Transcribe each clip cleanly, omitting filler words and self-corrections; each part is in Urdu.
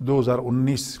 2019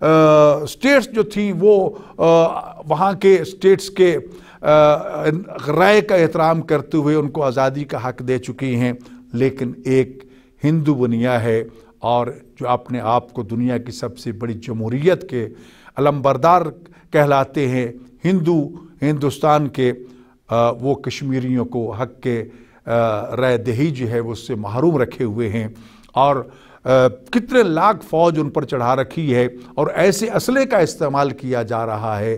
اسٹیٹس جو تھیں وہ وہاں کے اسٹیٹس کے رائے کا احترام کرتے ہوئے ان کو آزادی کا حق دے چکی ہیں، لیکن ایک ہندو بنیا ہے اور جو اپنے آپ کو دنیا کی سب سے بڑی جمہوریت کے علمبردار کہلاتے ہیں، ہندوستان کے، وہ کشمیریوں کو حق کے رائے دہی جو ہے وہ اس سے محروم رکھے ہوئے ہیں، اور کتنے لاکھ فوج ان پر چڑھا رکھی ہے، اور ایسے اسلحے کا استعمال کیا جا رہا ہے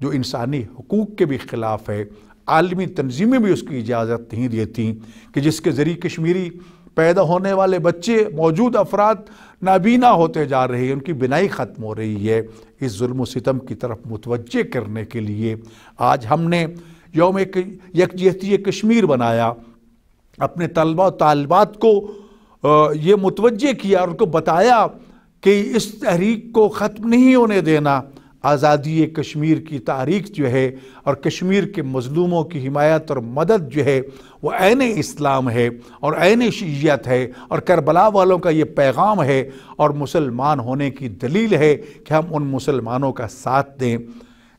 جو انسانی حقوق کے بھی خلاف ہے۔ عالمی تنظیمیں بھی اس کی اجازت نہیں دیتی کہ جس کے ذریعے کشمیری پیدا ہونے والے بچے، موجود افراد نابینا ہوتے جا رہے ہیں، ان کی بینائی ختم ہو رہی ہے۔ اس ظلم و ستم کی طرف متوجہ کرنے کے لیے آج ہم نے یوم یکجہتی کشمیر بنایا، اپنے طلبہ و طالبات کو یہ متوجہ کیا اور ان کو بتایا کہ اس تحریک کو ختم نہیں ہونے دینا۔ آزادی کشمیر کی تاریخ جو ہے اور کشمیر کے مظلوموں کی حمایت اور مدد جو ہے وہ عین اسلام ہے اور عین شیعیت ہے، اور کربلا والوں کا یہ پیغام ہے اور مسلمان ہونے کی دلیل ہے کہ ہم ان مسلمانوں کا ساتھ دیں،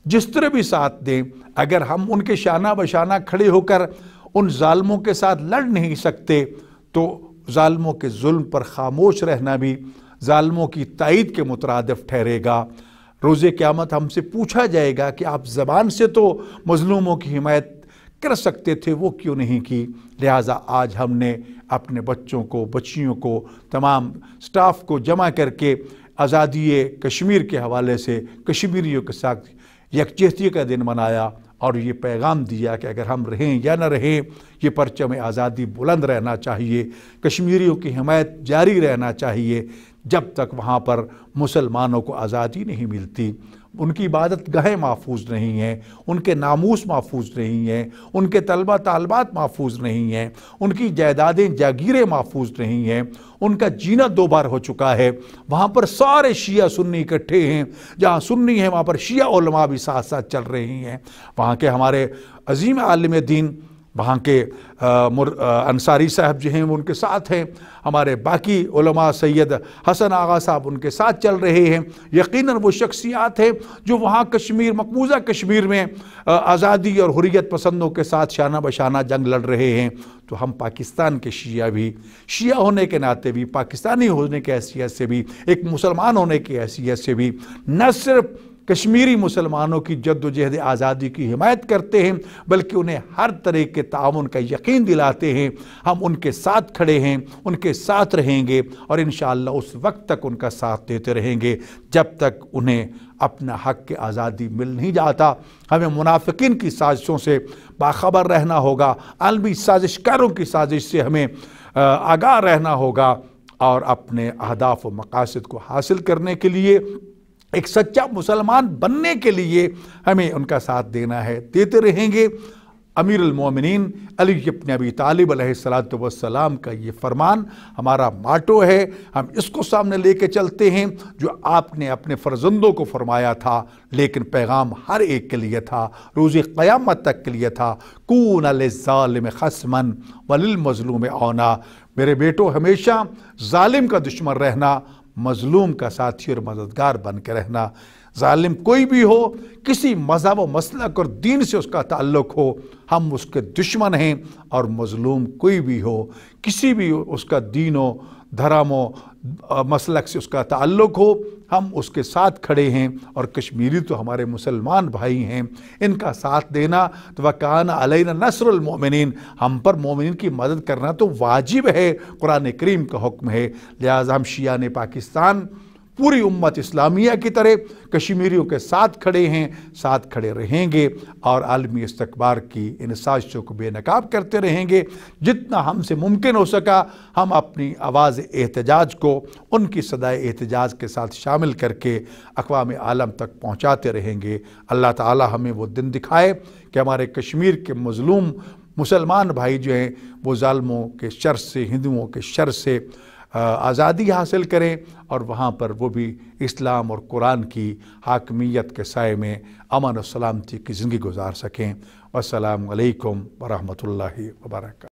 جس طرح بھی ساتھ دیں۔ اگر ہم ان کے شانہ بشانہ کھڑے ہو کر ان ظالموں کے ساتھ لڑ نہیں سکتے تو ظالموں کے ظلم پر خاموش رہنا بھی ظالموں کی تائید کے مترادف ٹھہرے گا۔ روز قیامت ہم سے پوچھا جائے گا کہ آپ زبان سے تو مظلوموں کی حمایت کر سکتے تھے، وہ کیوں نہیں کی؟ لہٰذا آج ہم نے اپنے بچوں کو، بچیوں کو، تمام سٹاف کو جمع کر کے آزادی کشمیر کے حوالے سے کشمیریوں کے ساتھ یکجہتی کا دن منایا اور یہ پیغام دیا کہ اگر ہم رہیں یا نہ رہیں، یہ پرچم آزادی بلند رہنا چاہیے، کشمیریوں کی حمایت جاری رہنا چاہیے جب تک وہاں پر مسلمانوں کو آزادی نہیں ملتی۔ ان کی عبادت گاہیں محفوظ نہیں ہیں، ان کے ناموس محفوظ نہیں ہیں، ان کے طلبہ طالبات محفوظ نہیں ہیں، ان کی جائیدادیں جاگیریں محفوظ نہیں ہیں، ان کا جینا دو بار ہو چکا ہے۔ وہاں پر سارے شیعہ سنی اکٹھے ہیں، جہاں سنی ہیں وہاں پر شیعہ علماء بھی ساتھ ساتھ چل رہی ہیں۔ وہاں کے ہمارے عظیم عالم دین، وہاں کے انصاری صاحب جو ہیں وہ ان کے ساتھ ہیں، ہمارے باقی علماء سید حسن آغا صاحب ان کے ساتھ چل رہے ہیں۔ یقیناً وہ شخصیات ہیں جو وہاں کشمیر، مقبوضہ کشمیر میں آزادی اور حریت پسندوں کے ساتھ شانہ بشانہ جنگ لڑ رہے ہیں۔ تو ہم پاکستان کے شیعہ بھی، شیعہ ہونے کے ناطے بھی، پاکستانی ہونے کی حیثیت سے بھی، ایک مسلمان ہونے کی حیثیت سے بھی نہ صرف کشمیری مسلمانوں کی جد و جہد آزادی کی حمایت کرتے ہیں بلکہ انہیں ہر طرح کے تعاون کا یقین دلاتے ہیں۔ ہم ان کے ساتھ کھڑے ہیں، ان کے ساتھ رہیں گے اور انشاءاللہ اس وقت تک ان کا ساتھ دیتے رہیں گے جب تک انہیں اپنا حق کی آزادی مل نہیں جاتا۔ ہمیں منافقین کی سازشوں سے باخبر رہنا ہوگا، عالمی سازش کاروں کی سازش سے ہمیں آگاہ رہنا ہوگا، اور اپنے اہداف و مقاصد کو حاصل کرنے کے لیے، ایک سچا مسلمان بننے کے لیے ہمیں ان کا ساتھ دینا ہے، دیتے رہیں گے۔ امیر المومنین علی بن ابی طالب علیہ السلام کا یہ فرمان ہمارا ماٹو ہے، ہم اس کو سامنے لے کے چلتے ہیں جو آپ نے اپنے فرزندوں کو فرمایا تھا، لیکن پیغام ہر ایک کے لیے تھا، روز قیامت تک کے لیے تھا۔ کون للظالم خصما وللمظلوم عونا، میرے بیٹو ہمیشہ ظالم کا دشمن رہنا، مظلوم کا ساتھی اور مددگار بن کے رہنا۔ ظالم کوئی بھی ہو، کسی مذہب و مسلک اور دین سے اس کا تعلق ہو، ہم اس کے دشمن ہیں، اور مظلوم کوئی بھی ہو، کسی بھی اس کا دین و دھرم و مسلک سے اس کا تعلق ہو، ہم اس کے ساتھ کھڑے ہیں۔ اور کشمیری تو ہمارے مسلمان بھائی ہیں، ان کا ساتھ دینا تو وَكَانَ عَلَيْنَا نَصْرُ الْمُؤْمِنِينَ، ہم پر مومنین کی مدد کرنا تو واجب ہے، قرآن کریم کا حکم ہے۔ لہٰذا ہم شیعان پاکستان پوری امت اسلامیہ کی طرح کشمیریوں کے ساتھ کھڑے ہیں، ساتھ کھڑے رہیں گے، اور عالمی استکبار کی ان سازشوں کو بے نقاب کرتے رہیں گے۔ جتنا ہم سے ممکن ہو سکا ہم اپنی آواز احتجاج کو ان کی صدائے احتجاج کے ساتھ شامل کر کے اقوام عالم تک پہنچاتے رہیں گے۔ اللہ تعالی ہمیں وہ دن دکھائے کہ ہمارے کشمیر کے مظلوم مسلمان بھائی جو ہیں وہ ظالموں کے شر سے، ہندوؤں کے شر سے آزادی حاصل کریں، اور وہاں پر وہ بھی اسلام اور قرآن کی حاکمیت کے سائے میں امن و سلامتی کی زندگی گزار سکیں۔ والسلام علیکم ورحمۃ اللہ وبرکاتہ۔